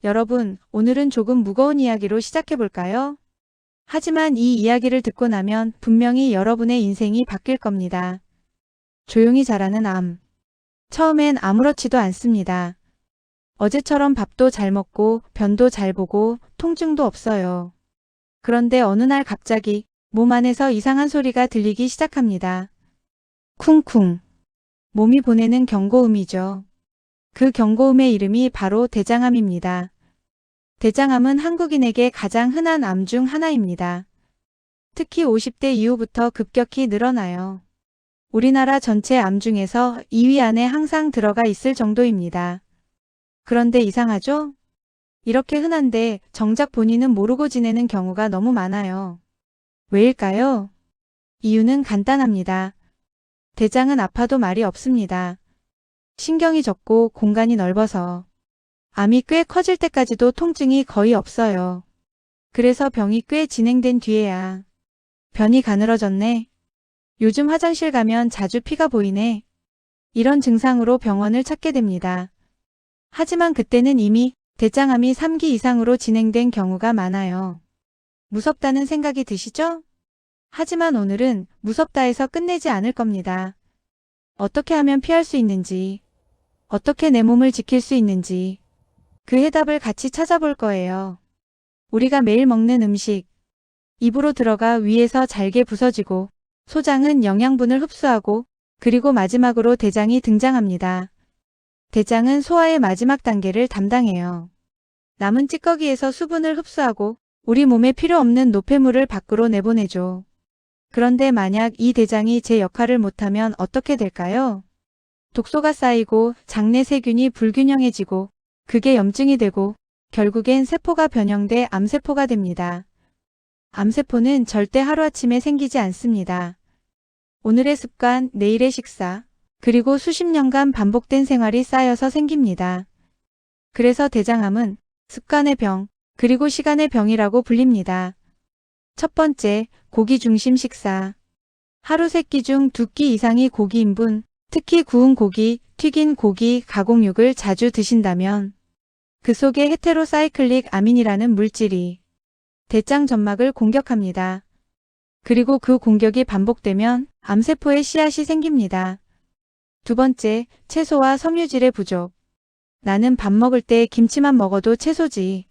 여러분, 오늘은 조금 무거운 이야기로 시작해볼까요? 하지만 이 이야기를 듣고 나면 분명히 여러분의 인생이 바뀔 겁니다. 조용히 자라는 암. 처음엔 아무렇지도 않습니다. 어제처럼 밥도 잘 먹고 변도 잘 보고 통증도 없어요. 그런데 어느 날 갑자기 몸 안에서 이상한 소리가 들리기 시작합니다. 쿵쿵. 몸이 보내는 경고음이죠. 그 경고음의 이름이 바로 대장암입니다. 대장암은 한국인에게 가장 흔한 암 중 하나입니다. 특히 50대 이후부터 급격히 늘어나요. 우리나라 전체 암 중에서 2위 안에 항상 들어가 있을 정도입니다. 그런데 이상하죠? 이렇게 흔한데 정작 본인은 모르고 지내는 경우가 너무 많아요. 왜일까요? 이유는 간단합니다. 대장은 아파도 말이 없습니다. 신경이 적고 공간이 넓어서. 암이 꽤 커질 때까지도 통증이 거의 없어요. 그래서 병이 꽤 진행된 뒤에야 변이 가늘어졌네. 요즘 화장실 가면 자주 피가 보이네. 이런 증상으로 병원을 찾게 됩니다. 하지만 그때는 이미 대장암이 3기 이상으로 진행된 경우가 많아요. 무섭다는 생각이 드시죠? 하지만 오늘은 무섭다 해서 끝내지 않을 겁니다. 어떻게 하면 피할 수 있는지, 어떻게 내 몸을 지킬 수 있는지 그 해답을 같이 찾아볼 거예요. 우리가 매일 먹는 음식, 입으로 들어가 위에서 잘게 부서지고 소장은 영양분을 흡수하고 그리고 마지막으로 대장이 등장합니다. 대장은 소화의 마지막 단계를 담당해요. 남은 찌꺼기에서 수분을 흡수하고 우리 몸에 필요 없는 노폐물을 밖으로 내보내죠. 그런데 만약 이 대장이 제 역할을 못하면 어떻게 될까요? 독소가 쌓이고 장내 세균이 불균형해지고 그게 염증이 되고 결국엔 세포가 변형돼 암세포가 됩니다. 암세포는 절대 하루아침에 생기지 않습니다. 오늘의 습관, 내일의 식사, 그리고 수십 년간 반복된 생활이 쌓여서 생깁니다. 그래서 대장암은 습관의 병, 그리고 시간의 병이라고 불립니다. 첫 번째, 고기 중심 식사. 하루 3끼 중 2끼 이상이 고기인분, 특히 구운 고기, 튀긴 고기, 가공육을 자주 드신다면 그 속에 헤테로사이클릭 아민이라는 물질이 대장 점막을 공격합니다. 그리고 그 공격이 반복되면 암세포의 씨앗이 생깁니다. 두 번째, 채소와 섬유질의 부족. 나는 밥 먹을 때 김치만 먹어도 채소지.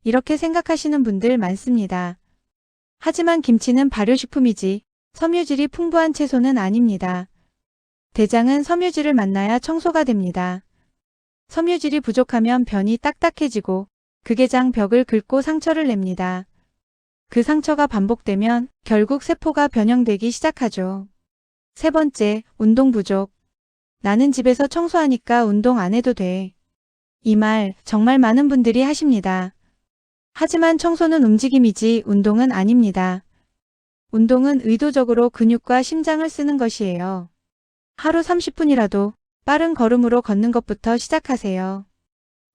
이렇게 생각하시는 분들 많습니다. 하지만 김치는 발효식품이지 섬유질이 풍부한 채소는 아닙니다. 대장은 섬유질을 만나야 청소가 됩니다. 섬유질이 부족하면 변이 딱딱해지고 극개장 벽을 긁고 상처를 냅니다. 그 상처가 반복되면 결국 세포가 변형되기 시작하죠. 세 번째, 운동 부족. 나는 집에서 청소하니까 운동 안 해도 돼. 이 말 정말 많은 분들이 하십니다. 하지만 청소는 움직임이지 운동은 아닙니다. 운동은 의도적으로 근육과 심장을 쓰는 것이에요. 하루 30분이라도 빠른 걸음으로 걷는 것부터 시작하세요.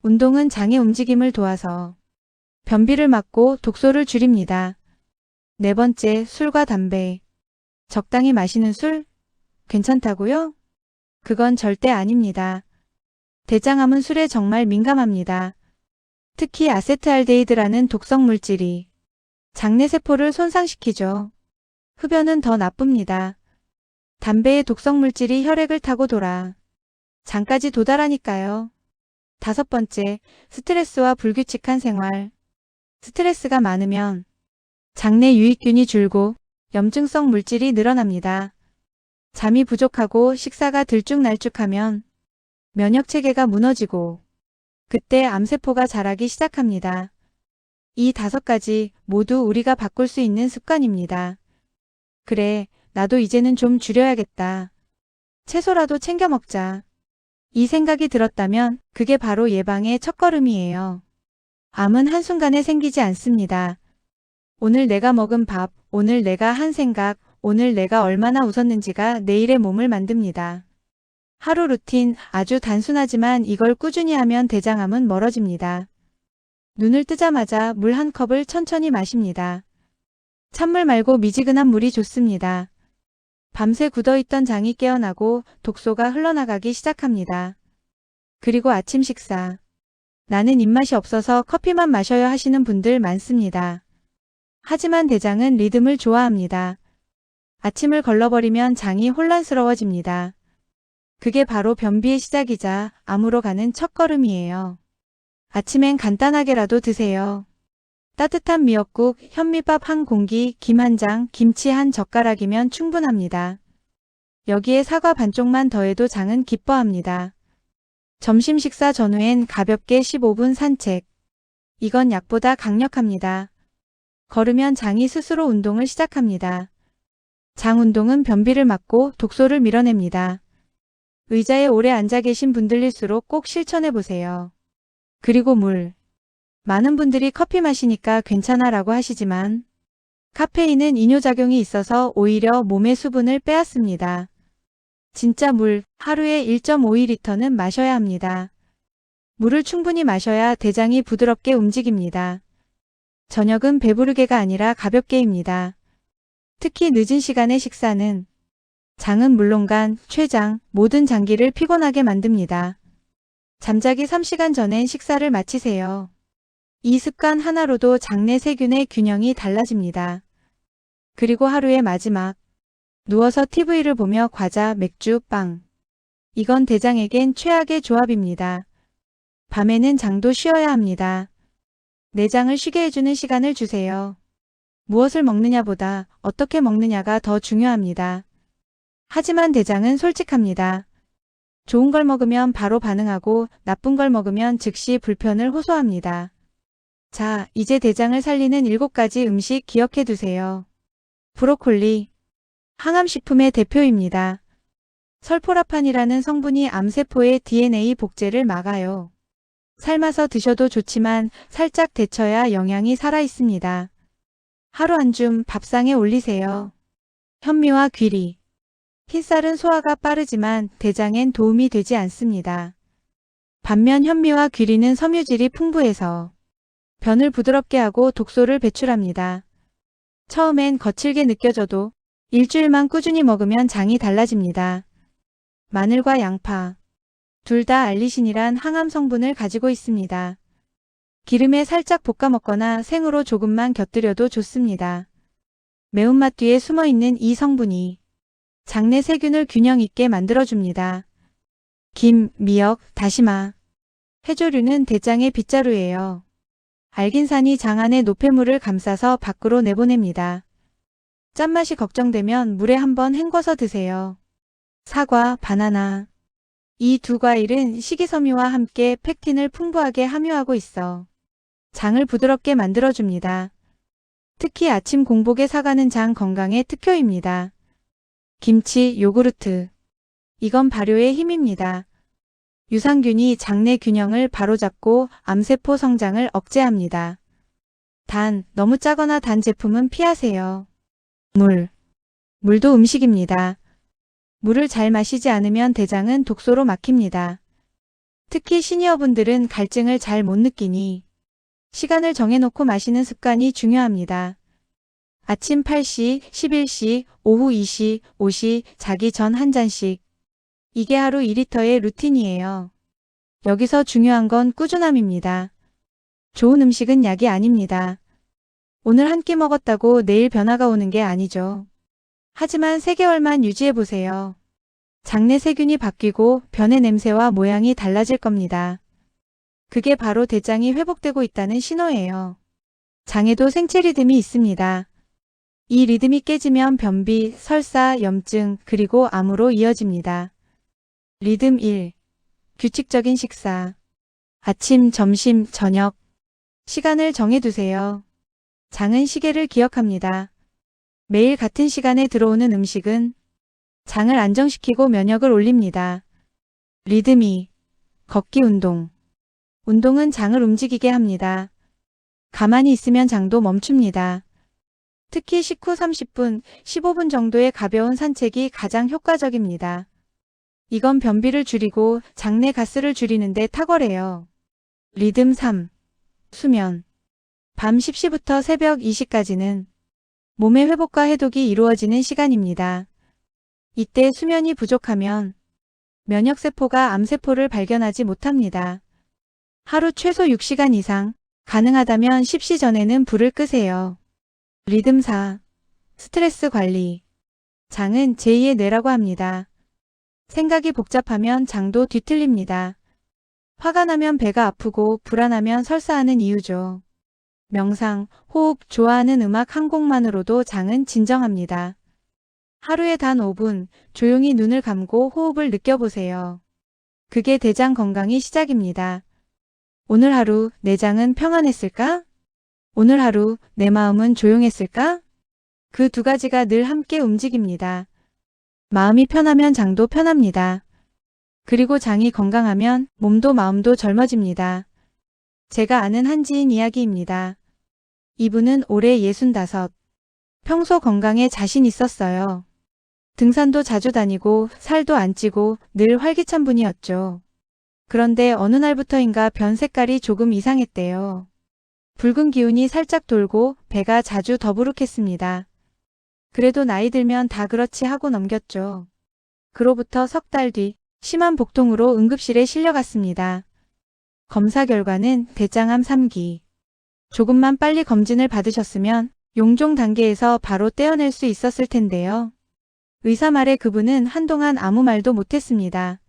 운동은 장의 움직임을 도와서 변비를 막고 독소를 줄입니다. 네 번째, 술과 담배. 적당히 마시는 술? 괜찮다고요? 그건 절대 아닙니다. 대장암은 술에 정말 민감합니다. 특히 아세트알데히드라는 독성 물질이 장내 세포를 손상시키죠. 흡연은 더 나쁩니다. 담배의 독성 물질이 혈액을 타고 돌아 장까지 도달하니까요. 다섯 번째, 스트레스와 불규칙한 생활. 스트레스가 많으면 장내 유익균이 줄고 염증성 물질이 늘어납니다. 잠이 부족하고 식사가 들쭉날쭉하면 면역체계가 무너지고 그때 암세포가 자라기 시작합니다. 이 5가지 모두 우리가 바꿀 수 있는 습관입니다. 그래, 나도 이제는 좀 줄여야겠다. 채소라도 챙겨 먹자. 이 생각이 들었다면 그게 바로 예방의 첫걸음이에요. 암은 한순간에 생기지 않습니다. 오늘 내가 먹은 밥, 오늘 내가 한 생각, 오늘 내가 얼마나 웃었는지가 내일의 몸을 만듭니다. 하루 루틴 아주 단순하지만 이걸 꾸준히 하면 대장암은 멀어집니다. 눈을 뜨자마자 물 한 컵을 천천히 마십니다. 찬물 말고 미지근한 물이 좋습니다. 밤새 굳어있던 장이 깨어나고 독소가 흘러나가기 시작합니다. 그리고 아침 식사. 나는 입맛이 없어서 커피만 마셔야 하시는 분들 많습니다. 하지만 대장은 리듬을 좋아합니다. 아침을 걸러버리면 장이 혼란스러워집니다. 그게 바로 변비의 시작이자 암으로 가는 첫걸음이에요. 아침엔 간단하게라도 드세요. 따뜻한 미역국, 현미밥 한 공기, 김 한 장, 김치 한 젓가락이면 충분합니다. 여기에 사과 반쪽만 더해도 장은 기뻐합니다. 점심 식사 전후엔 가볍게 15분 산책. 이건 약보다 강력합니다. 걸으면 장이 스스로 운동을 시작합니다. 장 운동은 변비를 막고 독소를 밀어냅니다. 의자에 오래 앉아 계신 분들일수록 꼭 실천해 보세요. 그리고 물. 많은 분들이 커피 마시니까 괜찮아 라고 하시지만 카페인은 이뇨작용이 있어서 오히려 몸의 수분을 빼앗습니다. 진짜 물 하루에 1.5리터는 마셔야 합니다. 물을 충분히 마셔야 대장이 부드럽게 움직입니다. 저녁은 배부르게가 아니라 가볍게입니다. 특히 늦은 시간의 식사는 장은 물론 간, 췌장, 모든 장기를 피곤하게 만듭니다. 잠자기 3시간 전엔 식사를 마치세요. 이 습관 하나로도 장내 세균의 균형이 달라집니다. 그리고 하루의 마지막. 누워서 TV를 보며 과자, 맥주, 빵. 이건 대장에겐 최악의 조합입니다. 밤에는 장도 쉬어야 합니다. 내장을 쉬게 해주는 시간을 주세요. 무엇을 먹느냐보다 어떻게 먹느냐가 더 중요합니다. 하지만 대장은 솔직합니다. 좋은 걸 먹으면 바로 반응하고 나쁜 걸 먹으면 즉시 불편을 호소합니다. 자, 이제 대장을 살리는 7가지 음식 기억해 두세요. 브로콜리. 항암식품의 대표입니다. 설포라판이라는 성분이 암세포의 DNA 복제를 막아요. 삶아서 드셔도 좋지만 살짝 데쳐야 영양이 살아있습니다. 하루 한 줌 밥상에 올리세요. 현미와 귀리. 흰쌀은 소화가 빠르지만 대장엔 도움이 되지 않습니다. 반면 현미와 귀리는 섬유질이 풍부해서 변을 부드럽게 하고 독소를 배출합니다. 처음엔 거칠게 느껴져도 일주일만 꾸준히 먹으면 장이 달라집니다. 마늘과 양파. 둘 다 알리신이란 항암 성분을 가지고 있습니다. 기름에 살짝 볶아 먹거나 생으로 조금만 곁들여도 좋습니다. 매운맛 뒤에 숨어있는 이 성분이 장내 세균을 균형 있게 만들어줍니다. 김, 미역, 다시마. 해조류는 대장의 빗자루예요. 알긴산이 장 안의 노폐물을 감싸서 밖으로 내보냅니다. 짠맛이 걱정되면 물에 한번 헹궈서 드세요. 사과, 바나나. 이 두 과일은 식이섬유와 함께 펙틴을 풍부하게 함유하고 있어 장을 부드럽게 만들어줍니다. 특히 아침 공복에 사과는 장 건강에 특효입니다. 김치, 요구르트. 이건 발효의 힘입니다. 유산균이 장내 균형을 바로잡고 암세포 성장을 억제합니다. 단, 너무 짜거나 단 제품은 피하세요. 물. 물도 음식입니다. 물을 잘 마시지 않으면 대장은 독소로 막힙니다. 특히 시니어분들은 갈증을 잘 못 느끼니 시간을 정해놓고 마시는 습관이 중요합니다. 아침 8시, 11시, 오후 2시, 5시, 자기 전 한 잔씩. 이게 하루 2리터의 루틴이에요. 여기서 중요한 건 꾸준함입니다. 좋은 음식은 약이 아닙니다. 오늘 한 끼 먹었다고 내일 변화가 오는 게 아니죠. 하지만 3개월만 유지해보세요. 장내 세균이 바뀌고 변의 냄새와 모양이 달라질 겁니다. 그게 바로 대장이 회복되고 있다는 신호예요. 장에도 생체 리듬이 있습니다. 이 리듬이 깨지면 변비, 설사, 염증, 그리고 암으로 이어집니다. 리듬 1. 규칙적인 식사. 아침, 점심, 저녁. 시간을 정해두세요. 장은 시계를 기억합니다. 매일 같은 시간에 들어오는 음식은 장을 안정시키고 면역을 올립니다. 리듬 2. 걷기 운동. 운동은 장을 움직이게 합니다. 가만히 있으면 장도 멈춥니다. 특히 식후 30분, 15분 정도의 가벼운 산책이 가장 효과적입니다. 이건 변비를 줄이고 장내 가스를 줄이는데 탁월해요. 리듬 3. 수면. 밤 10시부터 새벽 2시까지는 몸의 회복과 해독이 이루어지는 시간입니다. 이때 수면이 부족하면 면역세포가 암세포를 발견하지 못합니다. 하루 최소 6시간 이상, 가능하다면 10시 전에는 불을 끄세요. 리듬 4. 스트레스 관리. 장은 제2의 뇌라고 합니다. 생각이 복잡하면 장도 뒤틀립니다. 화가 나면 배가 아프고 불안하면 설사하는 이유죠. 명상, 호흡, 좋아하는 음악 한 곡만으로도 장은 진정합니다. 하루에 단 5분 조용히 눈을 감고 호흡을 느껴보세요. 그게 대장 건강의 시작입니다. 오늘 하루 내 장은 평안했을까? 오늘 하루 내 마음은 조용했을까? 그 두 가지가 늘 함께 움직입니다. 마음이 편하면 장도 편합니다. 그리고 장이 건강하면 몸도 마음도 젊어집니다. 제가 아는 한 지인 이야기입니다. 이분은 올해 65. 평소 건강에 자신 있었어요. 등산도 자주 다니고 살도 안 찌고 늘 활기찬 분이었죠. 그런데 어느 날부터인가 변 색깔이 조금 이상했대요. 붉은 기운이 살짝 돌고 배가 자주 더부룩했습니다. 그래도 나이 들면 다 그렇지 하고 넘겼죠. 그로부터 석 달 뒤 심한 복통으로 응급실에 실려갔습니다. 검사 결과는 대장암 3기. 조금만 빨리 검진을 받으셨으면 용종 단계에서 바로 떼어낼 수 있었을 텐데요. 의사 말에 그분은 한동안 아무 말도 못했습니다.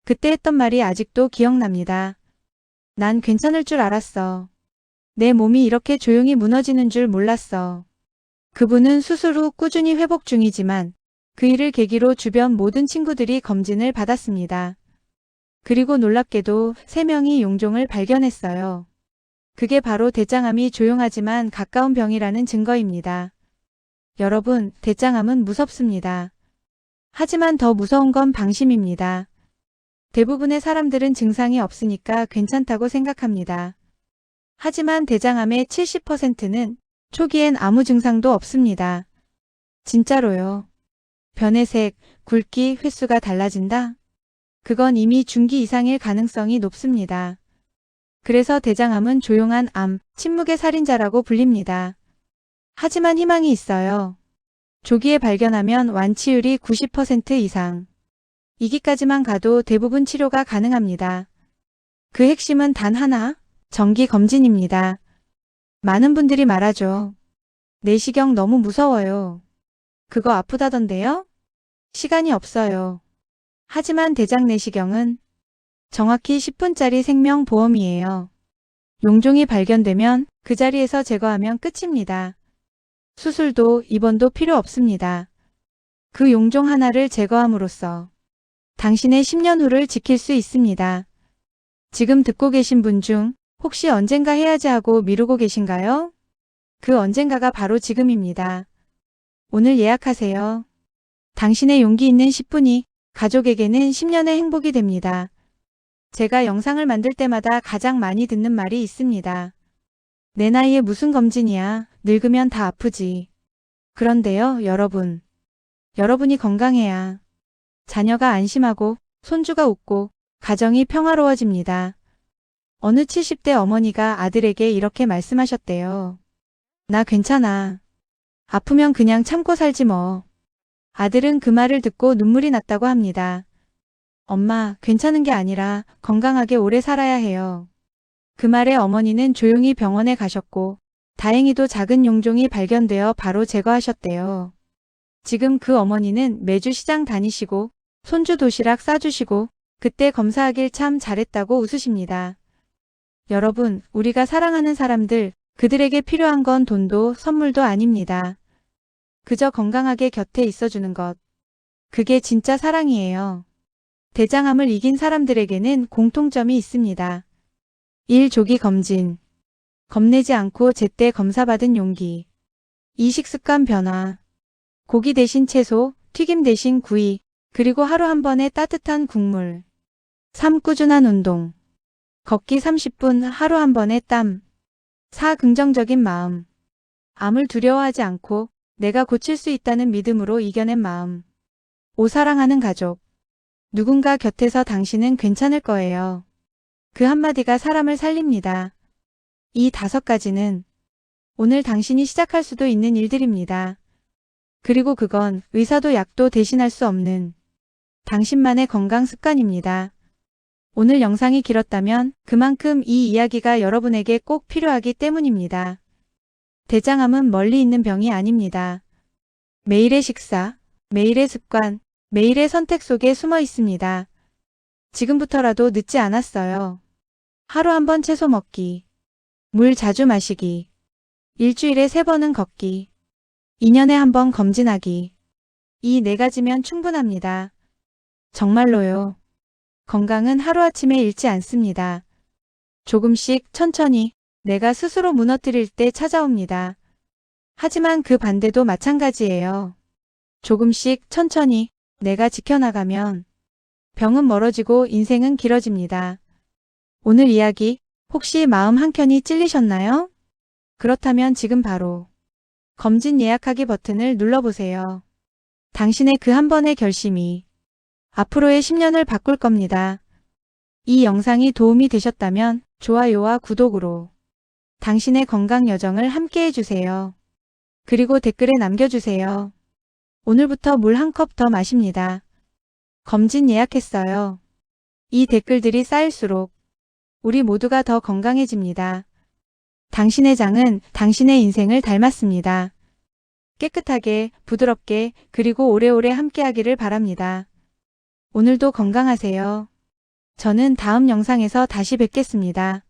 그때 했던 말이 아직도 기억납니다. 난 괜찮을 줄 알았어. 내 몸이 이렇게 조용히 무너지는 줄 몰랐어. 그분은 수술 후 꾸준히 회복 중이지만 그 일을 계기로 주변 모든 친구들이 검진을 받았습니다. 그리고 놀랍게도 3명이 용종을 발견했어요. 그게 바로 대장암이 조용하지만 가까운 병이라는 증거입니다. 여러분, 대장암은 무섭습니다. 하지만 더 무서운 건 방심입니다. 대부분의 사람들은 증상이 없으니까 괜찮다고 생각합니다. 하지만 대장암의 70%는 초기엔 아무 증상도 없습니다. 진짜로요. 변의 색, 굵기, 횟수가 달라진다? 그건 이미 중기 이상일 가능성이 높습니다. 그래서 대장암은 조용한 암, 침묵의 살인자라고 불립니다. 하지만 희망이 있어요. 조기에 발견하면 완치율이 90% 이상. 2기까지만 가도 대부분 치료가 가능합니다. 그 핵심은 단 하나, 정기 검진입니다. 많은 분들이 말하죠. 내시경 너무 무서워요. 그거 아프다던데요? 시간이 없어요. 하지만 대장 내시경은 정확히 10분짜리 생명보험이에요. 용종이 발견되면 그 자리에서 제거하면 끝입니다. 수술도 입원도 필요 없습니다. 그 용종 하나를 제거함으로써 당신의 10년 후를 지킬 수 있습니다. 지금 듣고 계신 분 중 혹시 언젠가 해야지 하고 미루고 계신가요? 그 언젠가가 바로 지금입니다. 오늘 예약하세요. 당신의 용기 있는 10분이 가족에게는 10년의 행복이 됩니다. 제가 영상을 만들 때마다 가장 많이 듣는 말이 있습니다. 내 나이에 무슨 검진이야. 늙으면 다 아프지. 그런데요, 여러분. 여러분이 건강해야 자녀가 안심하고 손주가 웃고 가정이 평화로워집니다. 어느 70대 어머니가 아들에게 이렇게 말씀하셨대요. 나 괜찮아. 아프면 그냥 참고 살지 뭐. 아들은 그 말을 듣고 눈물이 났다고 합니다. 엄마, 괜찮은 게 아니라 건강하게 오래 살아야 해요. 그 말에 어머니는 조용히 병원에 가셨고 다행히도 작은 용종이 발견되어 바로 제거하셨대요. 지금 그 어머니는 매주 시장 다니시고 손주 도시락 싸주시고 그때 검사하길 참 잘했다고 웃으십니다. 여러분, 우리가 사랑하는 사람들, 그들에게 필요한 건 돈도 선물도 아닙니다. 그저 건강하게 곁에 있어주는 것. 그게 진짜 사랑이에요. 대장암을 이긴 사람들에게는 공통점이 있습니다. 1. 조기 검진. 겁내지 않고 제때 검사받은 용기. 2. 식습관 변화. 고기 대신 채소, 튀김 대신 구이, 그리고 하루 한 번의 따뜻한 국물. 3. 꾸준한 운동. 걷기 30분, 하루 한 번의 땀. 4. 긍정적인 마음. 암을 두려워하지 않고 내가 고칠 수 있다는 믿음으로 이겨낸 마음. 5. 사랑하는 가족. 누군가 곁에서 당신은 괜찮을 거예요. 그 한마디가 사람을 살립니다. 이 5가지는 오늘 당신이 시작할 수도 있는 일들입니다. 그리고 그건 의사도 약도 대신할 수 없는 당신만의 건강 습관입니다. 오늘 영상이 길었다면 그만큼 이 이야기가 여러분에게 꼭 필요하기 때문입니다. 대장암은 멀리 있는 병이 아닙니다. 매일의 식사, 매일의 습관, 매일의 선택 속에 숨어 있습니다. 지금부터라도 늦지 않았어요. 하루 한 번 채소 먹기, 물 자주 마시기, 일주일에 3번은 걷기, 2년에 한 번 검진하기. 이 4가지면 충분합니다. 정말로요. 건강은 하루아침에 잃지 않습니다. 조금씩 천천히 내가 스스로 무너뜨릴 때 찾아옵니다. 하지만 그 반대도 마찬가지예요. 조금씩 천천히 내가 지켜나가면 병은 멀어지고 인생은 길어집니다. 오늘 이야기 혹시 마음 한켠이 찔리셨나요? 그렇다면 지금 바로 검진 예약하기 버튼을 눌러보세요. 당신의 그 한 번의 결심이 앞으로의 10년을 바꿀 겁니다. 이 영상이 도움이 되셨다면 좋아요와 구독으로 당신의 건강 여정을 함께 해주세요. 그리고 댓글에 남겨주세요. 오늘부터 물 한 컵 더 마십니다. 검진 예약했어요. 이 댓글들이 쌓일수록 우리 모두가 더 건강해집니다. 당신의 장은 당신의 인생을 닮았습니다. 깨끗하게, 부드럽게, 그리고 오래오래 함께하기를 바랍니다. 오늘도 건강하세요. 저는 다음 영상에서 다시 뵙겠습니다.